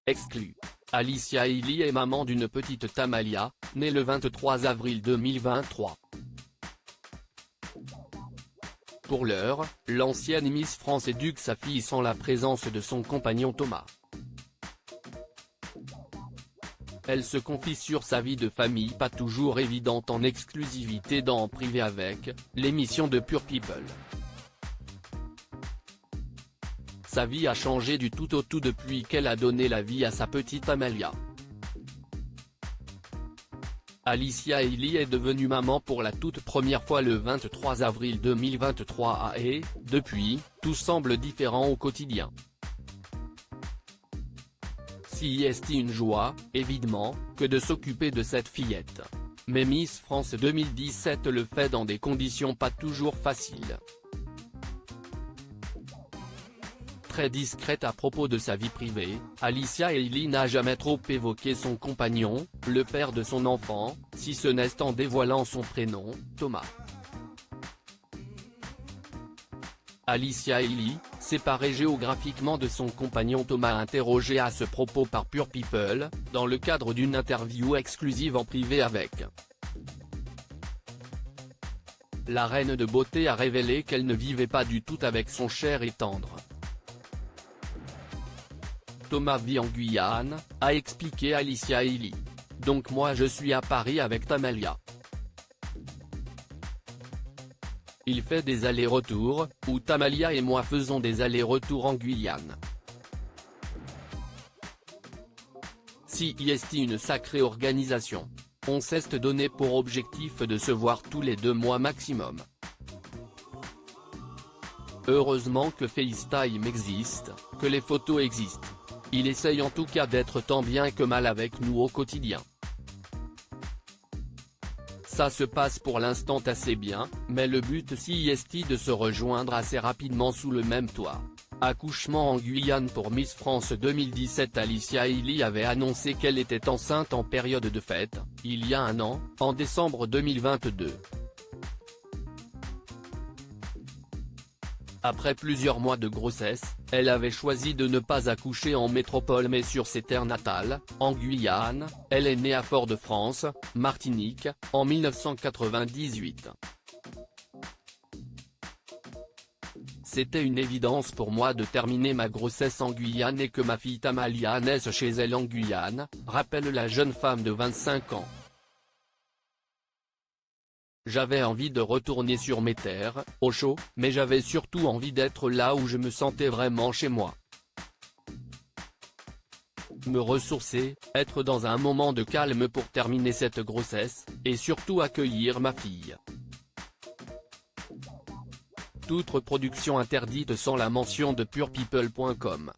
Exclu. Alicia Elie est maman d'une petite Tamalia, née le 23 avril 2023. Pour l'heure, l'ancienne Miss France éduque sa fille sans la présence de son compagnon Thomas. Elle se confie sur sa vie de famille pas toujours évidente en exclusivité dans En Privé avec l'émission de Pure People. Sa vie a changé du tout au tout depuis qu'elle a donné la vie à sa petite Amalia. Alicia Elie est devenue maman pour la toute première fois le 23 avril 2023 et, depuis, tout semble différent au quotidien. Si est une joie, évidemment, que de s'occuper de cette fillette. Mais Miss France 2017 le fait dans des conditions pas toujours faciles. Très discrète à propos de sa vie privée, Alicia Elie n'a jamais trop évoqué son compagnon, le père de son enfant, si ce n'est en dévoilant son prénom, Thomas. Alicia Elie, séparée géographiquement de son compagnon Thomas interrogé à ce propos par Pure People, dans le cadre d'une interview exclusive En Privé avec. La reine de beauté a révélé qu'elle ne vivait pas du tout avec son cher et tendre Thomas vit en Guyane, a expliqué Alicia Elie. Donc moi je suis à Paris avec Tamalia. Il fait des allers-retours, ou Tamalia et moi faisons des allers-retours en Guyane. Si est une sacrée organisation. On s'est donné pour objectif de se voir tous les 2 mois maximum. Heureusement que FaceTime existe, que les photos existent. Il essaye en tout cas d'être tant bien que mal avec nous au quotidien. Ça se passe pour l'instant assez bien, mais le but est de se rejoindre assez rapidement sous le même toit. Accouchement en Guyane pour Miss France 2017. Alicia Elie avait annoncé qu'elle était enceinte en période de fête, il y a un an, en décembre 2022. Après plusieurs mois de grossesse, elle avait choisi de ne pas accoucher en métropole mais sur ses terres natales, en Guyane. Elle est née à Fort-de-France, Martinique, en 1998. C'était une évidence pour moi de terminer ma grossesse en Guyane et que ma fille Tamalia naisse chez elle en Guyane, rappelle la jeune femme de 25 ans. J'avais envie de retourner sur mes terres, au chaud, mais j'avais surtout envie d'être là où je me sentais vraiment chez moi. Me ressourcer, être dans un moment de calme pour terminer cette grossesse, et surtout accueillir ma fille. Toute reproduction interdite sans la mention de purepeople.com.